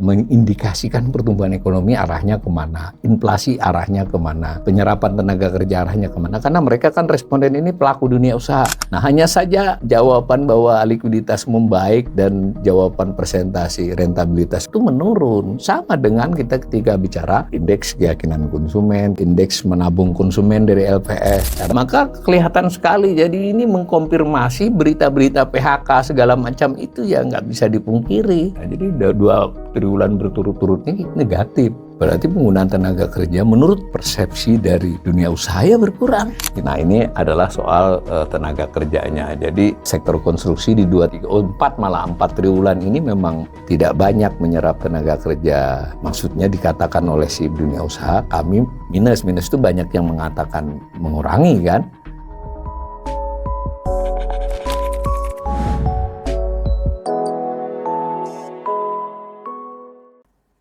mengindikasikan pertumbuhan ekonomi arahnya kemana, inflasi arahnya kemana, penyerapan tenaga kerja arahnya kemana, karena mereka kan responden ini pelaku dunia usaha. Nah, hanya saja jawaban bahwa likuiditas membaik dan jawaban presentasi rentabilitas itu menurun, sama dengan kita ketika bicara indeks keyakinan konsumen, indeks menabung konsumen dari LPS. Nah, maka kelihatan sekali, jadi ini mengkonfirmasi berita-berita PHK segala macam itu ya nggak bisa dipungkiri. Nah, jadi dua triwulan berturut-turut ini negatif. Berarti penggunaan tenaga kerja menurut persepsi dari dunia usaha ya berkurang. Nah, ini adalah soal tenaga kerjanya. Jadi sektor konstruksi di 4 triwulan ini memang tidak banyak menyerap tenaga kerja. Maksudnya dikatakan oleh si dunia usaha kami minus itu banyak yang mengatakan mengurangi kan.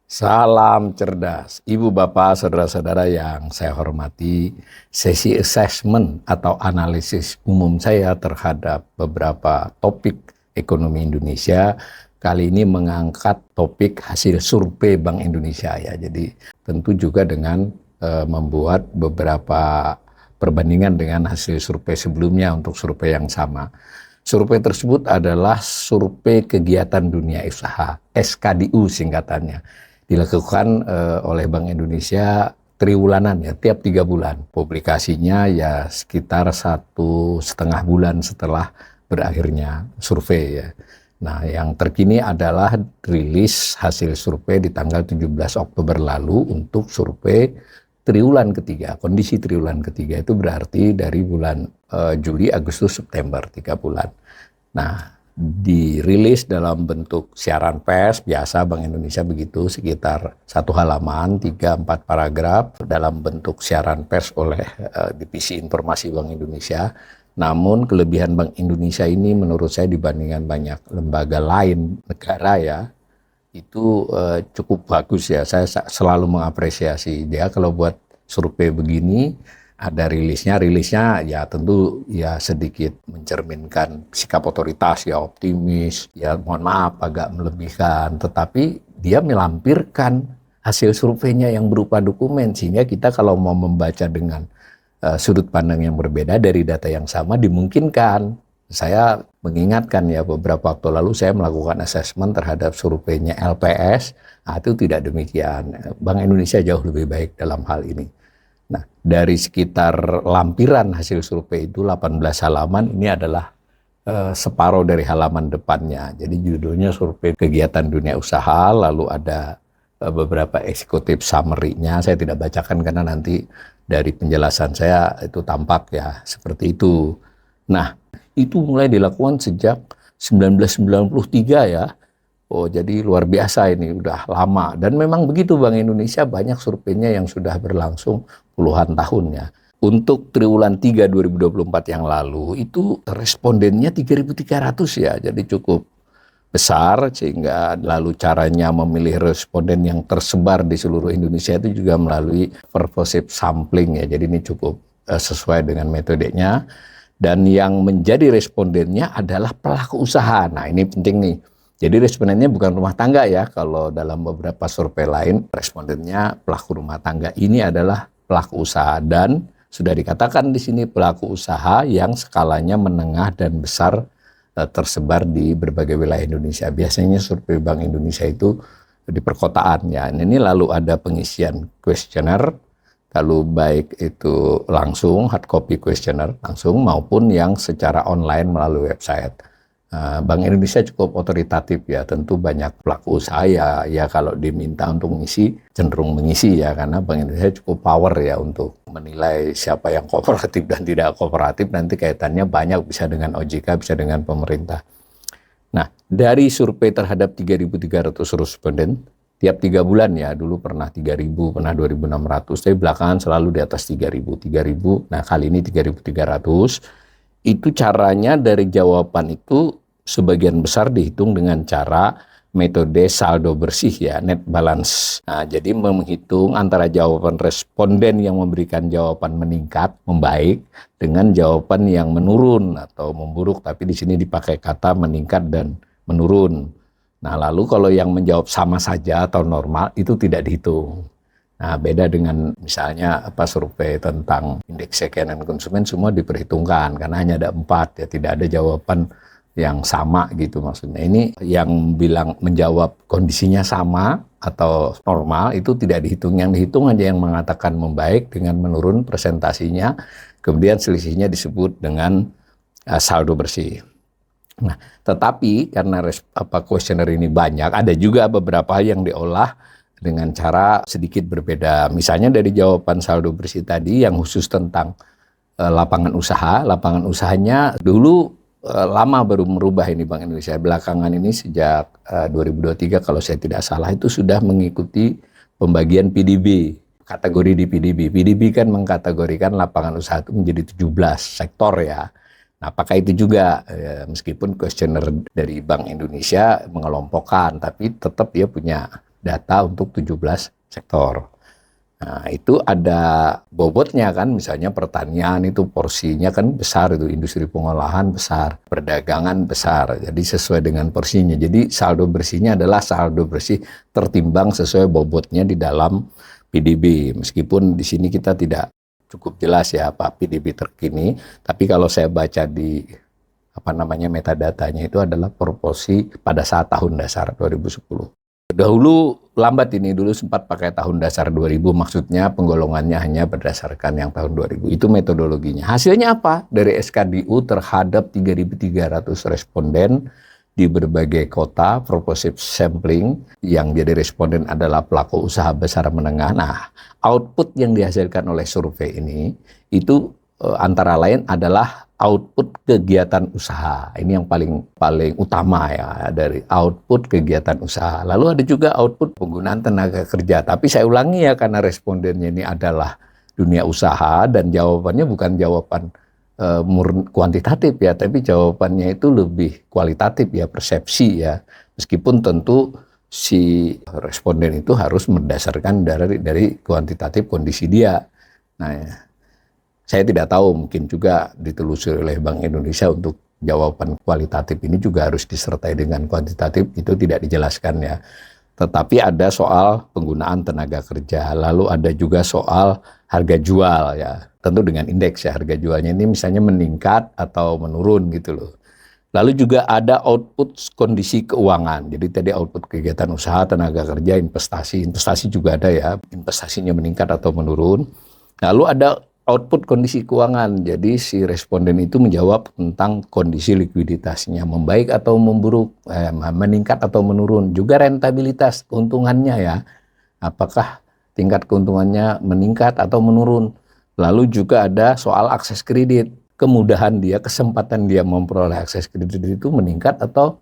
Salam cerdas, Ibu Bapak, Saudara-saudara yang saya hormati. Sesi assessment atau analisis umum saya terhadap beberapa topik ekonomi Indonesia kali ini mengangkat topik hasil survei Bank Indonesia ya. Jadi tentu juga dengan membuat beberapa perbandingan dengan hasil survei sebelumnya untuk survei yang sama. Survei tersebut adalah survei kegiatan dunia usaha, SKDU singkatannya. Dilakukan oleh Bank Indonesia triwulanan ya, tiap 3 bulan. Publikasinya ya sekitar 1,5 bulan setelah berakhirnya survei ya. Nah, yang terkini adalah rilis hasil survei di tanggal 17 Oktober lalu untuk survei triwulan ketiga. Kondisi triwulan ketiga itu berarti dari bulan Juli, Agustus, September, 3 bulan. Nah, dirilis dalam bentuk siaran pers biasa Bank Indonesia begitu, sekitar 1 halaman, 3-4 paragraf dalam bentuk siaran pers oleh Divisi Informasi Bank Indonesia. Namun kelebihan Bank Indonesia ini menurut saya dibandingkan banyak lembaga lain negara ya, itu cukup bagus ya. Saya selalu mengapresiasi dia kalau buat survei begini. Ada rilisnya ya tentu ya sedikit mencerminkan sikap otoritas ya, optimis, ya mohon maaf agak melebihkan, tetapi dia melampirkan hasil surveinya yang berupa dokumen, sehingga kita kalau mau membaca dengan sudut pandang yang berbeda dari data yang sama dimungkinkan. Saya mengingatkan ya, beberapa waktu lalu saya melakukan assessment terhadap surveinya LPS, itu tidak demikian. Bank Indonesia jauh lebih baik dalam hal ini. Nah, dari sekitar lampiran hasil survei itu 18 halaman, ini adalah separuh dari halaman depannya. Jadi judulnya survei kegiatan dunia usaha, lalu ada beberapa eksekutif summary-nya. Saya tidak bacakan karena nanti dari penjelasan saya itu tampak ya seperti itu. Nah, itu mulai dilakukan sejak 1993 ya. Oh, jadi luar biasa ini, udah lama. Dan memang begitu, Bank Indonesia banyak surveinya yang sudah berlangsung puluhan tahunnya. Untuk triwulan 3 2024 yang lalu, itu respondennya 3.300 ya, jadi cukup besar. Sehingga lalu caranya memilih responden yang tersebar di seluruh Indonesia itu juga melalui pervasive sampling ya, jadi ini cukup sesuai dengan metodenya. Dan yang menjadi respondennya adalah pelaku usaha. Nah, ini penting nih. Jadi respondennya bukan rumah tangga ya, kalau dalam beberapa survei lain respondennya pelaku rumah tangga. Ini adalah pelaku usaha, dan sudah dikatakan di sini pelaku usaha yang skalanya menengah dan besar tersebar di berbagai wilayah Indonesia. Biasanya survei Bank Indonesia itu di perkotaan ya. Ini lalu ada pengisian kuesioner, kalau baik itu langsung hard copy kuesioner langsung maupun yang secara online melalui website. Bank Indonesia cukup otoritatif ya, tentu banyak pelaku usaha ya kalau diminta untuk mengisi cenderung mengisi ya, karena Bank Indonesia cukup power ya untuk menilai siapa yang kooperatif dan tidak kooperatif. Nanti kaitannya banyak, bisa dengan OJK, bisa dengan pemerintah. Nah, dari survei terhadap 3.300 responden tiap 3 bulan ya, dulu pernah 3.000, pernah 2.600, tapi belakangan selalu di atas 3.000. Nah, kali ini 3.300. Itu caranya dari jawaban itu sebagian besar dihitung dengan cara metode saldo bersih ya, net balance. Nah, jadi menghitung antara jawaban responden yang memberikan jawaban meningkat, membaik, dengan jawaban yang menurun atau memburuk, tapi di sini dipakai kata meningkat dan menurun. Nah, lalu kalau yang menjawab sama saja atau normal itu tidak dihitung. Nah, beda dengan misalnya survei tentang indeks keyakinan konsumen, semua diperhitungkan karena hanya ada 4 ya, tidak ada jawaban yang sama gitu maksudnya. Ini yang bilang menjawab kondisinya sama atau normal itu tidak dihitung. Yang dihitung aja yang mengatakan membaik dengan menurun presentasinya, kemudian selisihnya disebut dengan saldo bersih. Nah, tetapi karena kuesioner ini banyak, ada juga beberapa yang diolah dengan cara sedikit berbeda. Misalnya dari jawaban saldo bersih tadi yang khusus tentang lapangan usaha, lapangan usahanya dulu lama baru merubah ini Bank Indonesia. Belakangan ini sejak 2023 kalau saya tidak salah itu sudah mengikuti pembagian PDB, kategori di PDB. PDB kan mengkategorikan lapangan usaha itu menjadi 17 sektor ya. Nah, apakah itu juga, meskipun kuesioner dari Bank Indonesia mengelompokkan, tapi tetap dia punya data untuk 17 sektor. Nah, itu ada bobotnya kan, misalnya pertanian itu porsinya kan besar, itu industri pengolahan besar, perdagangan besar, jadi sesuai dengan porsinya. Jadi saldo bersihnya adalah saldo bersih tertimbang sesuai bobotnya di dalam PDB. Meskipun di sini kita tidak cukup jelas ya Pak PDB terkini, tapi kalau saya baca di metadatanya itu adalah proporsi pada saat tahun dasar 2010. Dahulu lambat ini, dulu sempat pakai tahun dasar 2000, maksudnya penggolongannya hanya berdasarkan yang tahun 2000. Itu metodologinya. Hasilnya apa? Dari SKDU terhadap 3.300 responden di berbagai kota, proporsi sampling yang jadi responden adalah pelaku usaha besar menengah. Nah, output yang dihasilkan oleh survei ini itu antara lain adalah output kegiatan usaha. Ini yang paling utama ya, dari output kegiatan usaha. Lalu ada juga output penggunaan tenaga kerja. Tapi saya ulangi ya, karena respondennya ini adalah dunia usaha dan jawabannya bukan jawaban kuantitatif ya, tapi jawabannya itu lebih kualitatif ya, persepsi ya. Meskipun tentu si responden itu harus berdasarkan dari kuantitatif kondisi dia. Nah, saya tidak tahu, mungkin juga ditelusuri oleh Bank Indonesia untuk jawaban kualitatif ini juga harus disertai dengan kuantitatif, itu tidak dijelaskan ya. Tetapi ada soal penggunaan tenaga kerja, lalu ada juga soal harga jual ya, tentu dengan indeks ya, harga jualnya ini misalnya meningkat atau menurun gitu loh. Lalu juga ada output kondisi keuangan, jadi tadi output kegiatan usaha, tenaga kerja, investasi juga ada ya, investasinya meningkat atau menurun. Lalu ada output kondisi keuangan, jadi si responden itu menjawab tentang kondisi likuiditasnya, membaik atau memburuk, meningkat atau menurun. Juga rentabilitas, keuntungannya ya, apakah tingkat keuntungannya meningkat atau menurun. Lalu juga ada soal akses kredit, kemudahan dia, kesempatan dia memperoleh akses kredit itu meningkat atau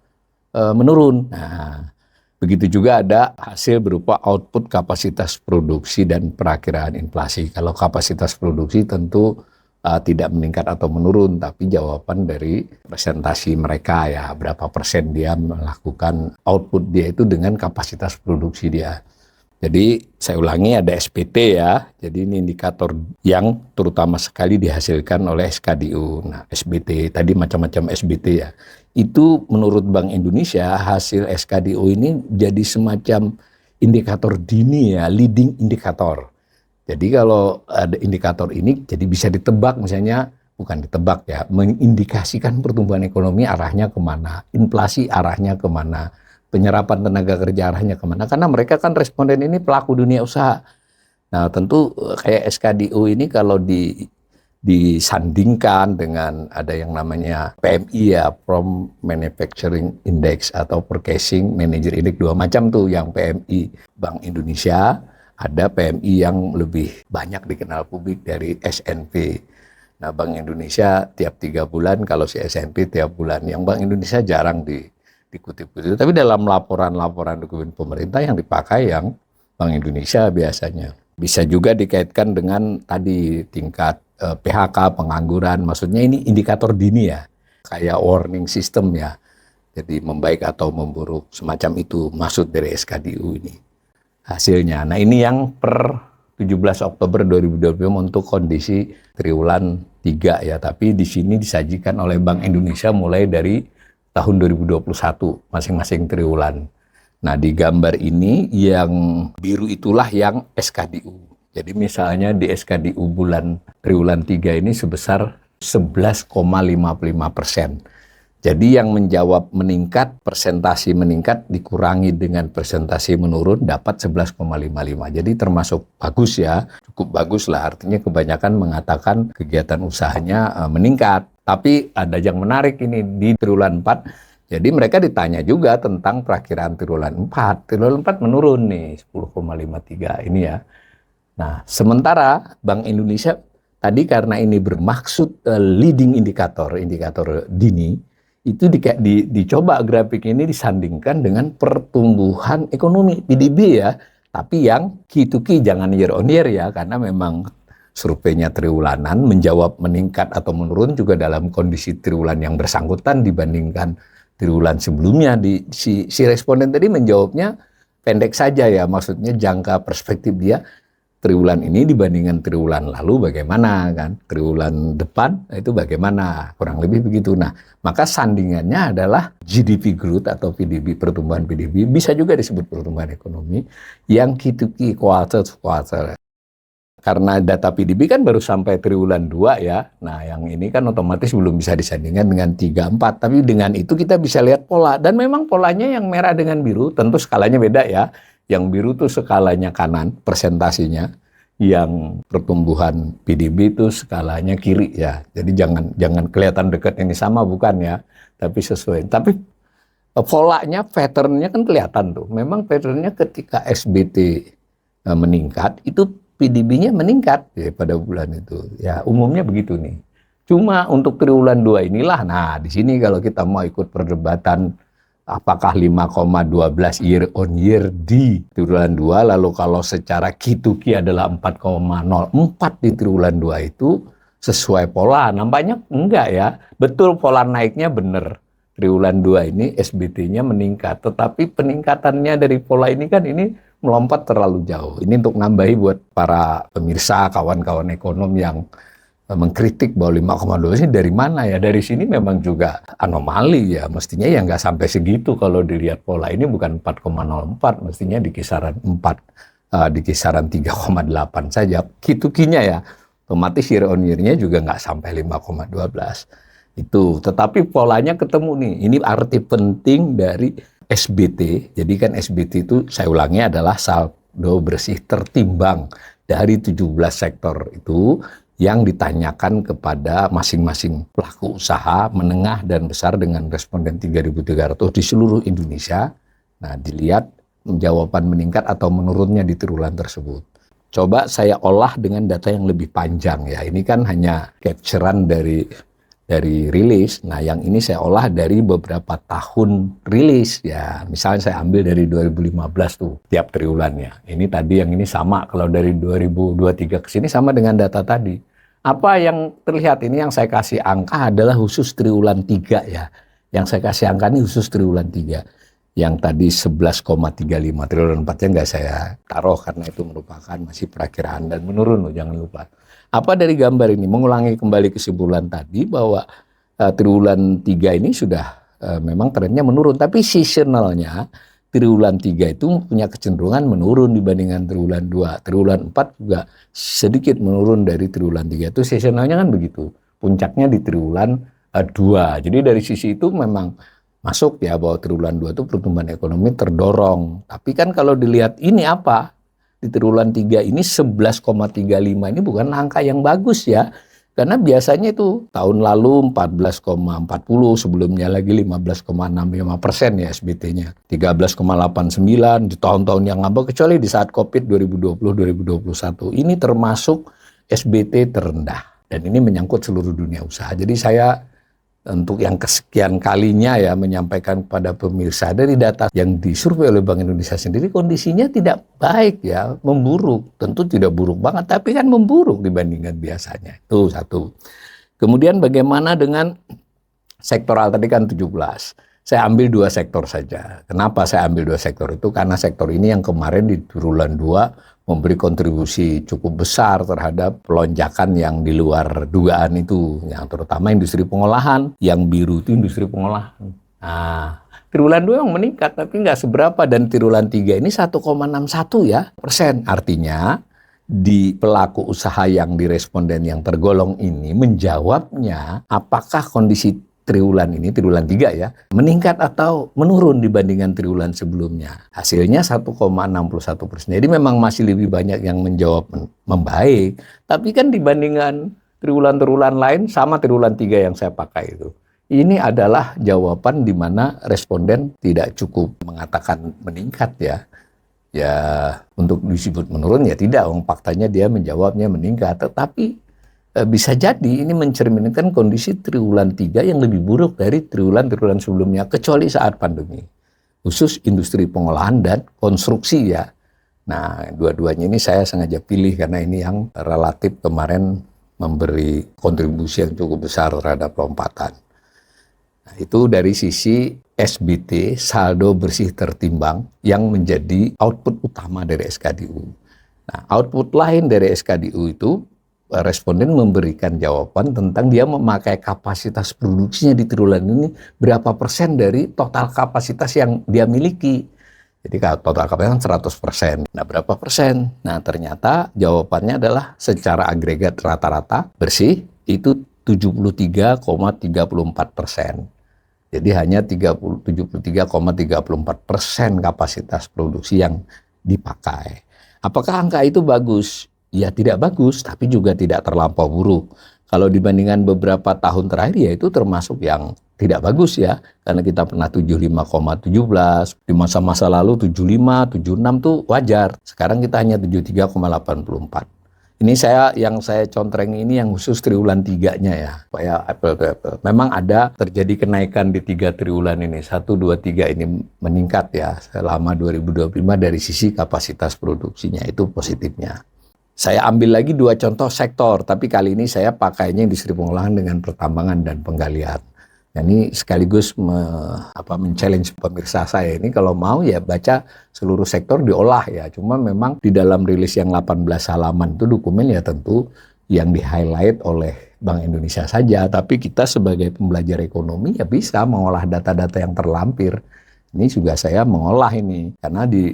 menurun. Nah, begitu juga ada hasil berupa output kapasitas produksi dan perakiraan inflasi. Kalau kapasitas produksi tentu tidak meningkat atau menurun, tapi jawaban dari presentasi mereka ya, berapa persen dia melakukan output dia itu dengan kapasitas produksi dia. Jadi saya ulangi, ada SPT ya, jadi ini indikator yang terutama sekali dihasilkan oleh SKDU. Nah, SBT, tadi macam-macam SBT ya. Itu menurut Bank Indonesia hasil SKDU ini jadi semacam indikator dini ya, leading indikator. Jadi kalau ada indikator ini jadi bisa ditebak, misalnya bukan ditebak ya, mengindikasikan pertumbuhan ekonomi arahnya kemana, inflasi arahnya kemana, penyerapan tenaga kerja arahnya kemana, karena mereka kan responden ini pelaku dunia usaha. Nah tentu kayak SKDU ini kalau disandingkan dengan ada yang namanya PMI ya, From Manufacturing Index atau Purchasing Manager Index, dua macam tuh, yang PMI Bank Indonesia, ada PMI yang lebih banyak dikenal publik dari SNP. Nah Bank Indonesia tiap 3 bulan, kalau si SNP tiap bulan, yang Bank Indonesia jarang dikutip-kutip. Tapi dalam laporan-laporan dokumen pemerintah yang dipakai yang Bank Indonesia biasanya. Bisa juga dikaitkan dengan tadi tingkat PHK, pengangguran, maksudnya ini indikator dini ya, kayak warning system ya. Jadi membaik atau memburuk, semacam itu maksud dari SKDU ini hasilnya. Nah ini yang per 17 Oktober 2020 untuk kondisi triwulan 3 ya, tapi di sini disajikan oleh Bank Indonesia mulai dari tahun 2021 masing-masing triwulan. Nah, di gambar ini yang biru itulah yang SKDU. Jadi misalnya di SKDU triwulan 3 ini sebesar 11,55%. Jadi yang menjawab meningkat, persentasi meningkat dikurangi dengan persentasi menurun dapat 11,55. Jadi termasuk bagus ya, cukup bagus lah. Artinya kebanyakan mengatakan kegiatan usahanya meningkat. Tapi ada yang menarik ini di triwulan 4. Jadi mereka ditanya juga tentang perakiraan triwulan 4. Triwulan 4 menurun nih 10,53 ini ya. Nah, sementara Bank Indonesia tadi karena ini bermaksud leading indikator dini, itu dicoba grafik ini disandingkan dengan pertumbuhan ekonomi PDB ya, tapi yang Q2Q jangan year on year ya, karena memang surveinya triwulanan menjawab meningkat atau menurun juga dalam kondisi triwulan yang bersangkutan dibandingkan triwulan sebelumnya. Si responden tadi menjawabnya pendek saja ya, maksudnya jangka perspektif dia triwulan ini dibandingkan triwulan lalu bagaimana kan, triwulan depan itu bagaimana, kurang lebih begitu. Nah, maka sandingannya adalah GDP growth atau PDB, pertumbuhan PDB, bisa juga disebut pertumbuhan ekonomi yang Q2Q, quarter to quarter. Karena data PDB kan baru sampai triwulan 2 ya, nah yang ini kan otomatis belum bisa disandingkan dengan 3, 4, tapi dengan itu kita bisa lihat pola, dan memang polanya yang merah dengan biru, tentu skalanya beda ya. Yang biru tuh skalanya kanan, persentasinya. Yang pertumbuhan PDB itu skalanya kiri ya. Jadi jangan kelihatan dekat ini sama, bukan ya. Tapi sesuai. Tapi polanya, patternnya kan kelihatan tuh. Memang patternnya ketika SBT meningkat, itu PDB-nya meningkat ya pada bulan itu. Ya umumnya begitu nih. Cuma untuk triwulan 2 inilah, nah di sini kalau kita mau ikut perdebatan apakah 5,12 year on year di triwulan 2, lalu kalau secara Q2Q adalah 4,04 di triwulan 2 itu sesuai pola, nampaknya enggak ya. Betul pola naiknya benar. Triwulan 2 ini SBT-nya meningkat, tetapi peningkatannya dari pola ini kan ini melompat terlalu jauh. Ini untuk nambahi buat para pemirsa, kawan-kawan ekonom yang mengkritik bahwa 5,12 ini dari mana ya? Dari sini memang juga anomali ya. Mestinya ya nggak sampai segitu kalau dilihat pola ini, bukan 4,04, mestinya di kisaran 4, di kisaran 3,8 saja. Q2Q-nya ya, otomatis year on year-nya juga nggak sampai 5,12. Itu, tetapi polanya ketemu nih. Ini arti penting dari SBT. Jadi kan SBT itu, saya ulangi, adalah saldo bersih tertimbang dari 17 sektor itu yang ditanyakan kepada masing-masing pelaku usaha menengah dan besar dengan responden 3.300 di seluruh Indonesia. Nah, dilihat jawaban meningkat atau menurunnya di triwulan tersebut. Coba saya olah dengan data yang lebih panjang ya. Ini kan hanya capturean dari rilis. Nah, yang ini saya olah dari beberapa tahun rilis ya. Misalnya saya ambil dari 2015 tuh tiap triwulannya. Ini tadi yang ini sama, kalau dari 2023 ke sini sama dengan data tadi. Apa yang terlihat ini yang saya kasih angka adalah khusus triwulan 3 ya. Yang saya kasih angka ini khusus triwulan 3. Yang tadi 11,35 triwulan 4-nya nggak saya taruh karena itu merupakan masih perakiraan dan menurun loh, jangan lupa. Apa dari gambar ini? Mengulangi kembali kesimpulan tadi bahwa triwulan 3 ini sudah memang trennya menurun, tapi seasonalnya triwulan 3 itu punya kecenderungan menurun dibandingkan triwulan 2. Triwulan 4 juga sedikit menurun dari triwulan 3. Itu seasonalnya kan begitu. Puncaknya di triwulan 2. Jadi dari sisi itu memang masuk ya bahwa triwulan 2 itu pertumbuhan ekonomi terdorong. Tapi kan kalau dilihat ini apa? Di triwulan 3 ini 11,35 ini bukan angka yang bagus ya. Karena biasanya itu tahun lalu 14,40, sebelumnya lagi 15,65% ya SBT-nya. 13,89 di tahun-tahun yang ngambek, kecuali di saat COVID 2020-2021. Ini termasuk SBT terendah. Dan ini menyangkut seluruh dunia usaha. Jadi saya untuk yang kesekian kalinya ya menyampaikan kepada pemirsa dari data yang disurvei oleh Bank Indonesia sendiri, kondisinya tidak baik ya, memburuk. Tentu tidak buruk banget, tapi kan memburuk dibandingkan biasanya. Itu satu. Kemudian bagaimana dengan sektoral tadi kan 17. Saya ambil 2 sektor saja. Kenapa saya ambil 2 sektor itu? Karena sektor ini yang kemarin di triwulan 2 memberi kontribusi cukup besar terhadap pelonjakan yang di luar dugaan itu, yang terutama industri pengolahan. Yang biru itu industri pengolahan. Nah, Triwulan 2 yang meningkat, tapi nggak seberapa. Dan triwulan 3 ini 1,61 ya persen. Artinya di pelaku usaha yang di responden yang tergolong ini menjawabnya apakah kondisi triwulan ini, triwulan 3 ya, meningkat atau menurun dibandingkan triwulan sebelumnya. Hasilnya 1,61%. Jadi memang masih lebih banyak yang menjawab membaik. Tapi kan dibandingkan triwulan-triwulan lain sama triwulan 3 yang saya pakai itu. Ini adalah jawaban di mana responden tidak cukup mengatakan meningkat ya. Ya untuk disebut menurun ya tidak, faktanya dia menjawabnya meningkat. Tetapi bisa jadi ini mencerminkan kondisi triwulan 3 yang lebih buruk dari triwulan-triwulan sebelumnya, kecuali saat pandemi. Khusus industri pengolahan dan konstruksi ya. Nah, dua-duanya ini saya sengaja pilih karena ini yang relatif kemarin memberi kontribusi yang cukup besar terhadap lompatan. Nah, itu dari sisi SBT, saldo bersih tertimbang, yang menjadi output utama dari SKDU. Nah, output lain dari SKDU itu, responden memberikan jawaban tentang dia memakai kapasitas produksinya di triwulan ini berapa persen dari total kapasitas yang dia miliki. Jadi kalau total kapasitas 100%. Nah, berapa persen? Nah, ternyata jawabannya adalah secara agregat rata-rata bersih itu 73,34%. Jadi hanya 73,34% kapasitas produksi yang dipakai. Apakah angka itu bagus? Ya tidak bagus, tapi juga tidak terlampau buruk. Kalau dibandingkan beberapa tahun terakhir ya itu termasuk yang tidak bagus ya. Karena kita pernah 75,17, di masa-masa lalu 75, 76 tuh wajar. Sekarang kita hanya 73,84. Ini yang saya contreng ini yang khusus triwulan 3-nya ya. Supaya apple to apple. Memang ada terjadi kenaikan di 3 triwulan ini. 1, 2, 3 ini meningkat ya selama 2025 dari sisi kapasitas produksinya, itu positifnya. Saya ambil lagi 2 contoh sektor, tapi kali ini saya pakainya industri pengolahan dengan pertambangan dan penggalian. Nah, ini sekaligus men-challenge pemirsa saya ini kalau mau ya baca seluruh sektor diolah ya. Cuma memang di dalam rilis yang 18 halaman itu dokumen ya tentu yang di-highlight oleh Bank Indonesia saja. Tapi kita sebagai pembelajar ekonomi ya bisa mengolah data-data yang terlampir. Ini juga saya mengolah ini, karena di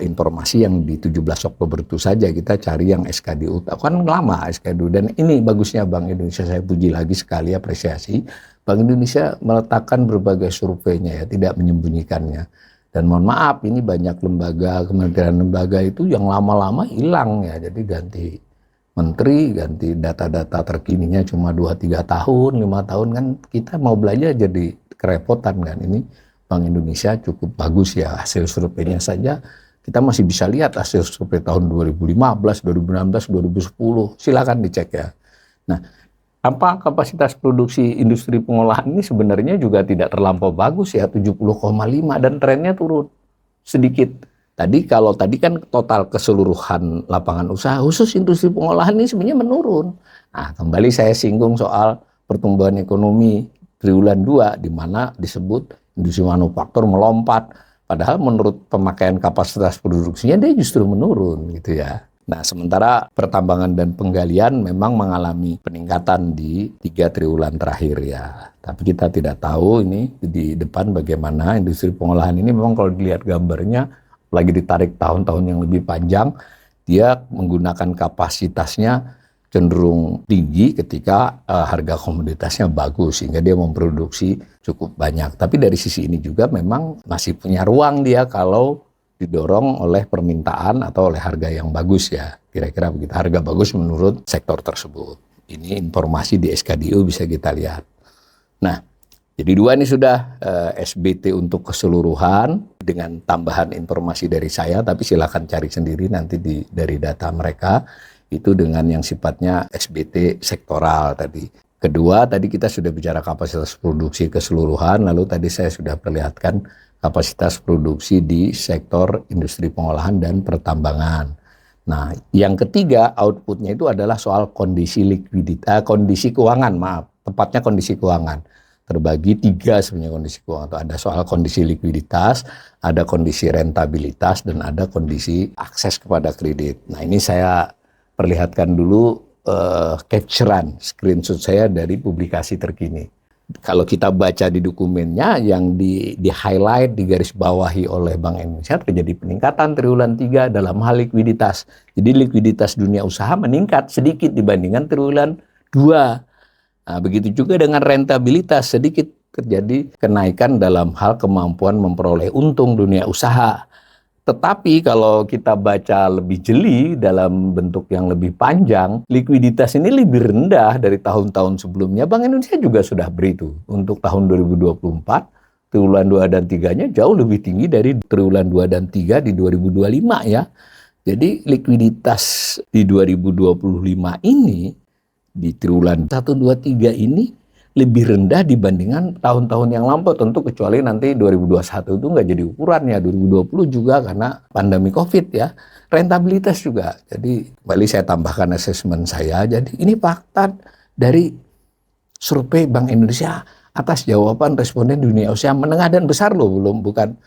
informasi yang di 17 Oktober itu saja kita cari yang SKDU, kan lama SKDU, dan ini bagusnya Bank Indonesia, saya puji lagi sekali, apresiasi, Bank Indonesia meletakkan berbagai surveinya ya, tidak menyembunyikannya. Dan mohon maaf, ini banyak lembaga, kementerian lembaga itu yang lama-lama hilang ya, jadi ganti menteri, ganti data-data terkininya cuma 2-3 tahun, 5 tahun kan kita mau belajar jadi kerepotan kan. Ini Bank Indonesia cukup bagus ya, hasil surveinya saja kita masih bisa lihat hasil survei tahun 2015, 2016, 2010, silakan dicek ya. Nah, apa kapasitas produksi industri pengolahan ini sebenarnya juga tidak terlampau bagus ya, 70,5 dan trennya turun sedikit. Kalau tadi kan total keseluruhan lapangan usaha, khusus industri pengolahan ini sebenarnya menurun. Nah, kembali saya singgung soal pertumbuhan ekonomi triwulan 2 di mana disebut industri manufaktur melompat, padahal menurut pemakaian kapasitas produksinya dia justru menurun gitu ya. Nah, sementara pertambangan dan penggalian memang mengalami peningkatan di 3 triwulan terakhir ya. Tapi kita tidak tahu ini di depan bagaimana industri pengolahan ini. Memang kalau dilihat gambarnya, lagi ditarik tahun-tahun yang lebih panjang, dia menggunakan kapasitasnya cenderung tinggi ketika harga komoditasnya bagus, sehingga dia memproduksi cukup banyak. Tapi dari sisi ini juga memang masih punya ruang dia kalau didorong oleh permintaan atau oleh harga yang bagus ya. Kira-kira begitu, harga bagus menurut sektor tersebut. Ini informasi di SKDU bisa kita lihat. Nah, jadi 2 ini sudah SBT untuk keseluruhan dengan tambahan informasi dari saya, tapi silakan cari sendiri nanti dari data mereka. Itu dengan yang sifatnya SBT sektoral tadi. Kedua, tadi kita sudah bicara kapasitas produksi keseluruhan, lalu tadi saya sudah perlihatkan kapasitas produksi di sektor industri pengolahan dan pertambangan. Nah, yang ketiga outputnya itu adalah soal kondisi keuangan, tepatnya kondisi keuangan. Terbagi 3 sebenarnya kondisi keuangan. Itu ada soal kondisi likuiditas, ada kondisi rentabilitas, dan ada kondisi akses kepada kredit. Nah, ini saya perlihatkan dulu capturean screenshot saya dari publikasi terkini. Kalau kita baca di dokumennya yang di highlight, digaris bawahi oleh Bank Indonesia, terjadi peningkatan triwulan 3 dalam hal likuiditas. Jadi likuiditas dunia usaha meningkat sedikit dibandingkan triwulan 2. Nah, begitu juga dengan rentabilitas, sedikit terjadi kenaikan dalam hal kemampuan memperoleh untung dunia usaha. Tetapi kalau kita baca lebih jeli dalam bentuk yang lebih panjang, likuiditas ini lebih rendah dari tahun-tahun sebelumnya. Bank Indonesia juga sudah beri itu. Untuk tahun 2024, triwulan 2 dan 3-nya jauh lebih tinggi dari triwulan 2 dan 3 di 2025 ya. Jadi likuiditas di 2025 ini, di triwulan 1, 2, 3 ini lebih rendah dibandingkan tahun-tahun yang lampau, tentu kecuali nanti 2021 itu nggak jadi ukurannya, 2020 juga karena pandemi COVID ya, rentabilitas juga. Jadi kembali saya tambahkan asesmen saya, jadi ini fakta dari survei Bank Indonesia atas jawaban responden dunia usaha menengah dan besar loh, bukan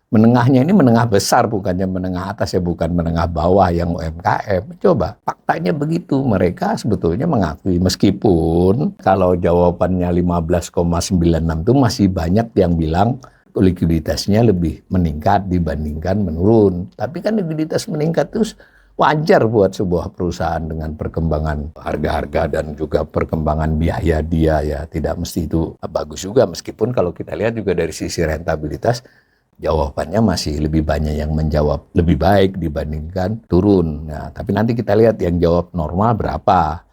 menengahnya ini menengah besar, bukannya menengah atas ya, bukan menengah bawah yang UMKM. Coba, faktanya begitu. Mereka sebetulnya mengakui, meskipun kalau jawabannya 15,96 itu masih banyak yang bilang likuiditasnya lebih meningkat dibandingkan menurun. Tapi kan likuiditas meningkat itu wajar buat sebuah perusahaan dengan perkembangan harga-harga dan juga perkembangan biaya dia ya. Tidak mesti itu bagus juga, meskipun kalau kita lihat juga dari sisi rentabilitas, jawabannya masih lebih banyak yang menjawab lebih baik dibandingkan turun. Nah, tapi nanti kita lihat yang jawab normal berapa.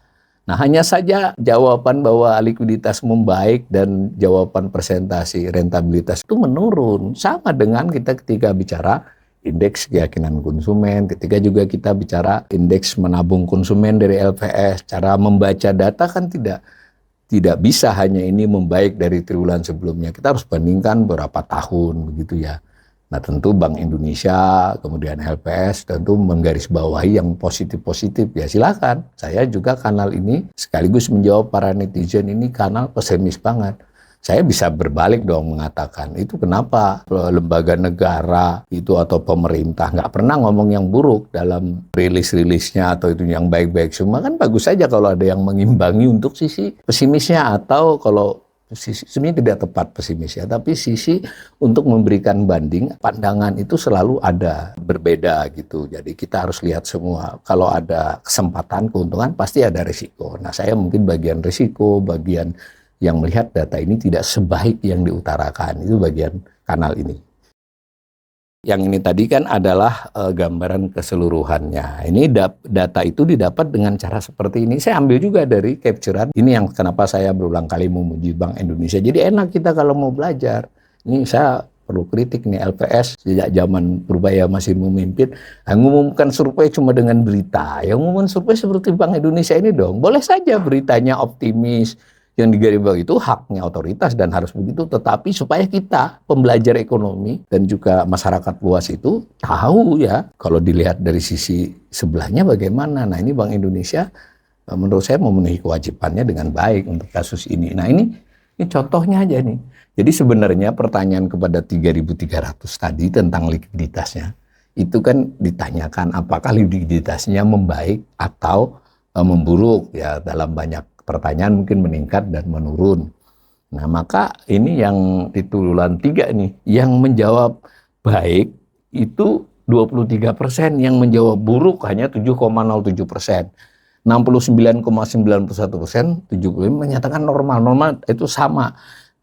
Nah, hanya saja jawaban bahwa likuiditas membaik dan jawaban presentasi rentabilitas itu menurun. Sama dengan kita ketika bicara indeks keyakinan konsumen, ketika juga kita bicara indeks menabung konsumen dari LPS. Cara membaca data kan tidak bisa hanya ini membaik dari triwulan sebelumnya. Kita harus bandingkan berapa tahun begitu ya. Nah, tentu Bank Indonesia, kemudian LPS tentu menggarisbawahi yang positif-positif. Ya silakan. Saya juga kanal ini sekaligus menjawab para netizen, ini kanal pesimis banget. Saya bisa berbalik dong mengatakan, itu kenapa lembaga negara itu atau pemerintah nggak pernah ngomong yang buruk dalam rilis-rilisnya atau itu yang baik-baik semua. Kan bagus saja kalau ada yang mengimbangi untuk sisi pesimisnya, atau kalau sisi sebenarnya tidak tepat pesimis ya, tapi sisi untuk memberikan banding, pandangan itu selalu ada berbeda gitu. Jadi kita harus lihat semua. Kalau ada kesempatan, keuntungan, pasti ada risiko. Nah, saya mungkin bagian risiko, bagian yang melihat data ini tidak sebaik yang diutarakan, itu bagian kanal ini. Yang ini tadi kan adalah gambaran keseluruhannya. Ini data itu didapat dengan cara seperti ini. Saya ambil juga dari capturean. Ini yang kenapa saya berulang kali memuji Bank Indonesia. Jadi enak kita kalau mau belajar. Ini saya perlu kritik nih, LPS sejak zaman Purbaya masih memimpin, mengumumkan survei cuma dengan berita. Yang ngumumkan survei seperti Bank Indonesia ini dong. Boleh saja beritanya optimis, yang digarisbawahi itu haknya otoritas dan harus begitu, tetapi supaya kita pembelajar ekonomi dan juga masyarakat luas itu tahu ya, kalau dilihat dari sisi sebelahnya bagaimana. Nah, ini Bank Indonesia menurut saya memenuhi kewajibannya dengan baik untuk kasus ini. Nah, ini contohnya aja nih. Jadi sebenarnya pertanyaan kepada 3.300 tadi tentang likuiditasnya, itu kan ditanyakan apakah likuiditasnya membaik atau memburuk ya. Dalam banyak pertanyaan mungkin meningkat dan menurun. Nah, maka ini yang di triwulan 3 nih, yang menjawab baik itu 23%, yang menjawab buruk hanya 7,07%. 69,91%, 75 menyatakan normal. Normal itu sama.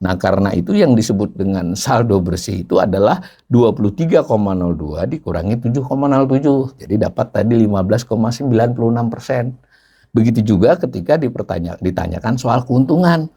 Nah, karena itu yang disebut dengan saldo bersih itu adalah 23,02 dikurangi 7,07. Jadi dapat tadi 15,96%. Begitu juga ketika ditanyakan soal keuntungan.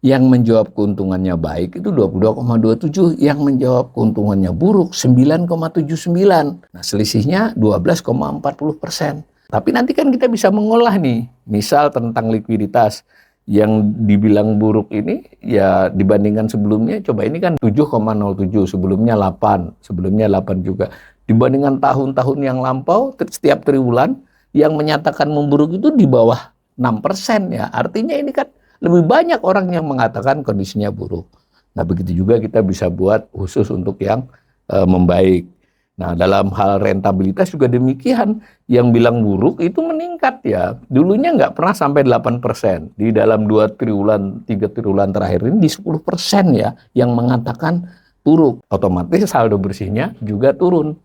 Yang menjawab keuntungannya baik itu 22,27, yang menjawab keuntungannya buruk 9,79. Nah, selisihnya 12,40%. Tapi nanti kan kita bisa mengolah nih, misal tentang likuiditas yang dibilang buruk ini ya dibandingkan sebelumnya, coba ini kan 7,07, sebelumnya 8, sebelumnya 8 juga. Dibandingkan tahun-tahun yang lampau, setiap triwulan yang menyatakan memburuk itu di bawah 6% ya. Artinya ini kan lebih banyak orang yang mengatakan kondisinya buruk. Nah, begitu juga kita bisa buat khusus untuk yang membaik. Nah, dalam hal rentabilitas juga demikian. Yang bilang buruk itu meningkat ya. Dulunya nggak pernah sampai 8%. Di dalam 2 triwulan, 3 triwulan terakhir ini di 10% ya yang mengatakan buruk. Otomatis saldo bersihnya juga turun.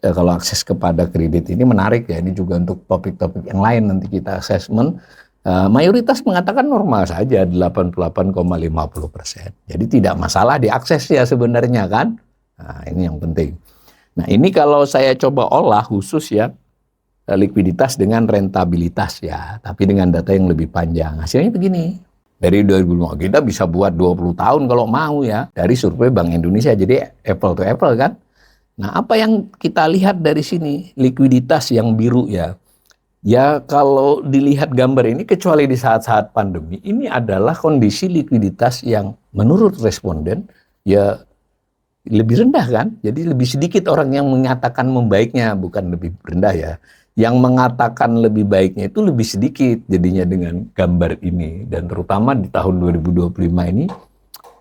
Ya, kalau akses kepada kredit ini menarik ya. Ini juga untuk topik-topik yang lain nanti kita assessment. Mayoritas mengatakan normal saja 88,50%. Jadi tidak masalah diakses ya sebenarnya kan. Nah, ini yang penting. Nah, ini kalau saya coba olah khusus ya, likuiditas dengan rentabilitas ya, tapi dengan data yang lebih panjang. Hasilnya begini. Dari 2005 kita bisa buat 20 tahun kalau mau ya, dari survei Bank Indonesia. Jadi apple to apple kan. Nah, apa yang kita lihat dari sini? Likuiditas yang biru ya. Ya, kalau dilihat gambar ini, kecuali di saat-saat pandemi, ini adalah kondisi likuiditas yang menurut responden ya lebih rendah kan, jadi lebih sedikit orang yang mengatakan membaiknya, bukan lebih rendah ya. Yang mengatakan lebih baiknya itu lebih sedikit jadinya dengan gambar ini. Dan terutama di tahun 2025 ini,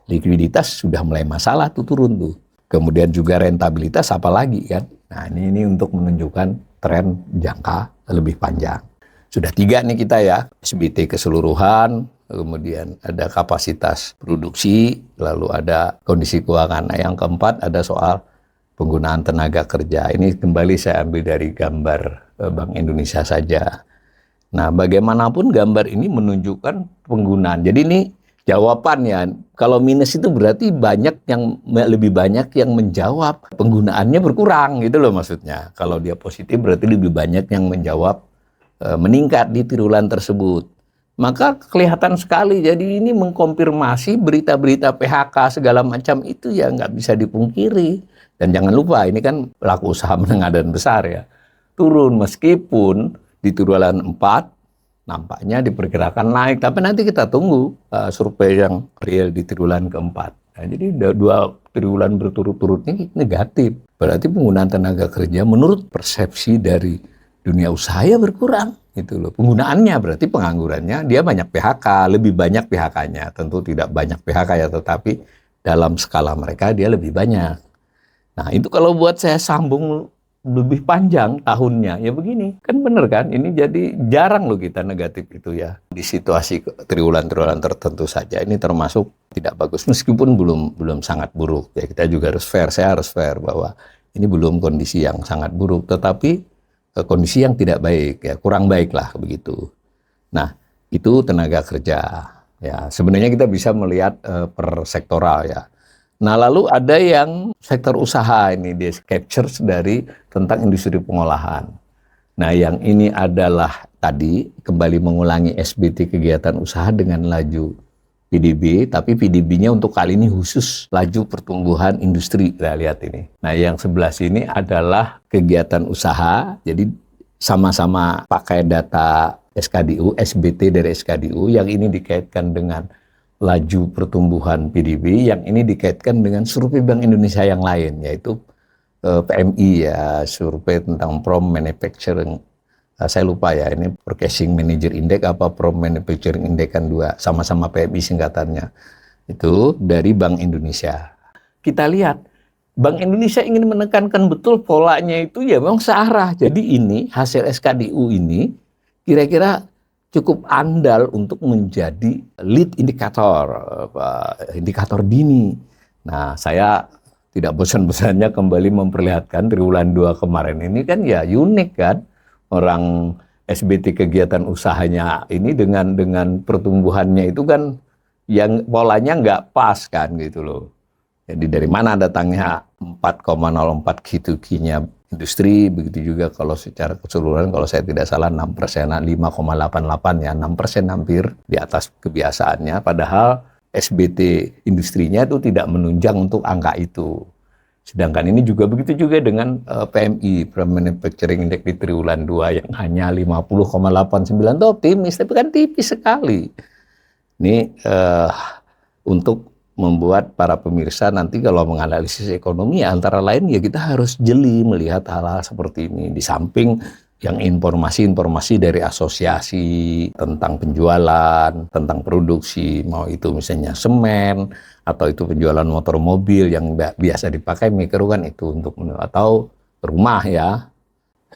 likuiditas sudah mulai masalah tuh turun tuh. Kemudian juga rentabilitas apalagi kan. Nah ini untuk menunjukkan tren jangka lebih panjang. Sudah 3 nih kita ya, SBT keseluruhan, kemudian ada kapasitas produksi, lalu ada kondisi keuangan. Nah, yang keempat ada soal penggunaan tenaga kerja. Ini kembali saya ambil dari gambar Bank Indonesia saja. Nah, bagaimanapun gambar ini menunjukkan penggunaan. Jadi ini jawabannya, kalau minus itu berarti lebih banyak yang menjawab penggunaannya berkurang gitu loh maksudnya. Kalau dia positif berarti lebih banyak yang menjawab meningkat di triwulan tersebut. Maka kelihatan sekali, jadi ini mengkonfirmasi berita-berita PHK segala macam itu ya nggak bisa dipungkiri. Dan jangan lupa ini kan pelaku usaha menengah dan besar ya. Turun meskipun di triwulan 4 nampaknya diperkirakan naik. Tapi nanti kita tunggu survei yang real di triwulan keempat. Nah, jadi 2 triwulan berturut-turut ini negatif. Berarti penggunaan tenaga kerja menurut persepsi dari dunia usaha ya berkurang gitu loh. Penggunaannya berarti penganggurannya dia banyak PHK, lebih banyak PHK-nya. Tentu tidak banyak PHK ya, tetapi dalam skala mereka dia lebih banyak. Nah, itu kalau buat saya sambung lebih panjang tahunnya ya begini. Kan bener kan? Ini jadi jarang loh kita negatif itu ya. Di situasi triwulan-triwulan tertentu saja ini termasuk tidak bagus meskipun belum sangat buruk. Ya kita juga harus fair, saya harus fair bahwa ini belum kondisi yang sangat buruk, tetapi kondisi yang tidak baik, ya kurang baik lah begitu. Nah, itu tenaga kerja. Ya, sebenarnya kita bisa melihat per sektoral ya. Nah, lalu ada yang sektor usaha ini dia capture dari tentang industri pengolahan. Nah, yang ini adalah tadi kembali mengulangi SBT kegiatan usaha dengan laju PDB, tapi PDB-nya untuk kali ini khusus laju pertumbuhan industri. Nah, lihat ini. Nah, yang sebelah sini adalah kegiatan usaha. Jadi sama-sama pakai data SKDU, SBT dari SKDU. Yang ini dikaitkan dengan laju pertumbuhan PDB, yang ini dikaitkan dengan survei Bank Indonesia yang lain, yaitu PMI ya, survei tentang Prom Manufacturing. Saya lupa ya, ini Purchasing Manager Index apa Pro Manufacturing Index kan dua, sama-sama PMI singkatannya. Itu dari Bank Indonesia. Kita lihat, Bank Indonesia ingin menekankan betul polanya itu ya memang searah. Jadi ini hasil SKDU ini kira-kira cukup andal untuk menjadi lead indikator, indikator dini. Nah, saya tidak bosan-bosannya kembali memperlihatkan triwulan 2 kemarin ini kan ya unik kan. Orang SBT kegiatan usahanya ini dengan pertumbuhannya itu kan yang polanya nggak pas kan gitu loh. Jadi dari mana datangnya 4,04 Q2Q-nya industri, begitu juga kalau secara keseluruhan kalau saya tidak salah 6%, 5,88 ya, 6% hampir di atas kebiasaannya, padahal SBT industrinya itu tidak menunjang untuk angka itu. Sedangkan ini juga begitu juga dengan PMI, Manufacturing Index di triwulan 2 yang hanya 50,89 itu optimis, tapi kan tipis sekali. Ini untuk membuat para pemirsa nanti kalau menganalisis ekonomi ya antara lain ya kita harus jeli melihat hal-hal seperti ini. Di samping yang informasi-informasi dari asosiasi tentang penjualan, tentang produksi, mau itu misalnya semen, atau itu penjualan motor mobil yang biasa dipakai mikro kan itu untuk atau rumah ya.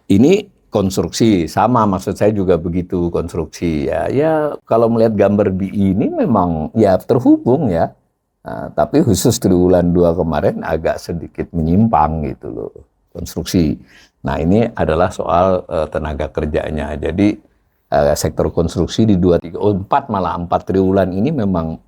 Ini konstruksi, sama maksud saya juga begitu konstruksi ya. Ya kalau melihat gambar BI ini memang ya terhubung ya. Nah, tapi khusus triwulan 2 kemarin agak sedikit menyimpang gitu loh konstruksi. Nah ini adalah soal tenaga kerjanya. Jadi sektor konstruksi di 4 malah 4 triwulan ini memang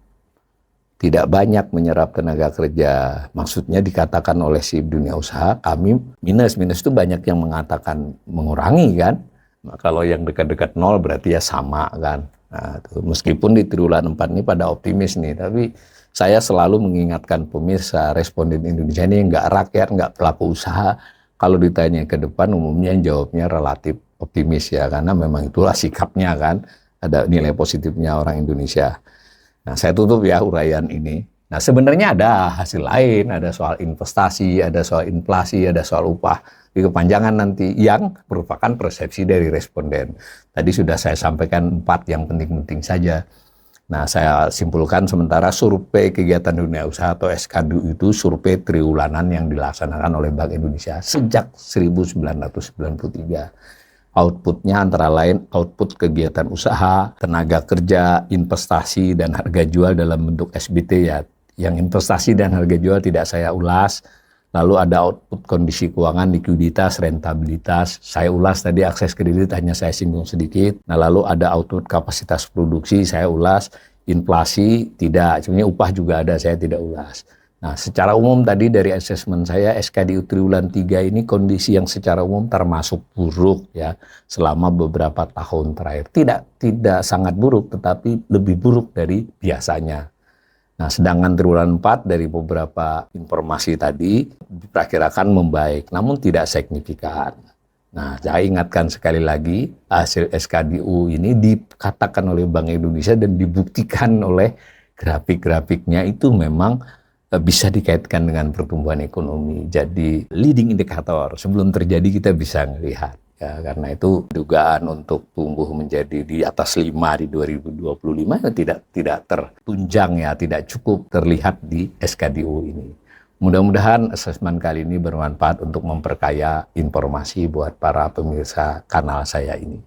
tidak banyak menyerap tenaga kerja. Maksudnya dikatakan oleh si dunia usaha, kami minus. Minus itu banyak yang mengatakan mengurangi kan. Nah, kalau yang dekat-dekat nol berarti ya sama kan. Nah, meskipun di triwulan 4 ini pada optimis nih, tapi saya selalu mengingatkan pemirsa, responden Indonesia ini nggak rakyat, nggak pelaku usaha. Kalau ditanya ke depan, umumnya jawabnya relatif optimis ya, karena memang itulah sikapnya kan. Ada nilai positifnya orang Indonesia. Nah, saya tutup ya uraian ini. Nah, sebenarnya ada hasil lain, ada soal investasi, ada soal inflasi, ada soal upah di kepanjangan nanti yang merupakan persepsi dari responden. Tadi sudah saya sampaikan 4 yang penting-penting saja. Nah, saya simpulkan sementara survei kegiatan dunia usaha atau SKDU itu survei triwulanan yang dilaksanakan oleh Bank Indonesia sejak 1993. Outputnya antara lain output kegiatan usaha, tenaga kerja, investasi, dan harga jual dalam bentuk SBT ya. Yang investasi dan harga jual tidak saya ulas. Lalu ada output kondisi keuangan, likuiditas, rentabilitas. Saya ulas tadi akses kredit hanya saya singgung sedikit. Nah lalu ada output kapasitas produksi, saya ulas. Inflasi tidak, sebenarnya upah juga ada, saya tidak ulas. Nah, secara umum tadi dari asesmen saya SKDU triwulan 3 ini kondisi yang secara umum termasuk buruk ya selama beberapa tahun terakhir. Tidak sangat buruk tetapi lebih buruk dari biasanya. Nah, sedangkan triwulan 4 dari beberapa informasi tadi diperkirakan membaik namun tidak signifikan. Nah, saya ingatkan sekali lagi hasil SKDU ini dikatakan oleh Bank Indonesia dan dibuktikan oleh grafik-grafiknya itu memang bisa dikaitkan dengan pertumbuhan ekonomi. Jadi leading indikator sebelum terjadi kita bisa melihat. Ya, karena itu dugaan untuk tumbuh menjadi di atas 5 di 2025 ya tidak tertunjang ya, tidak cukup terlihat di SKDU ini. Mudah-mudahan asesmen kali ini bermanfaat untuk memperkaya informasi buat para pemirsa kanal saya ini.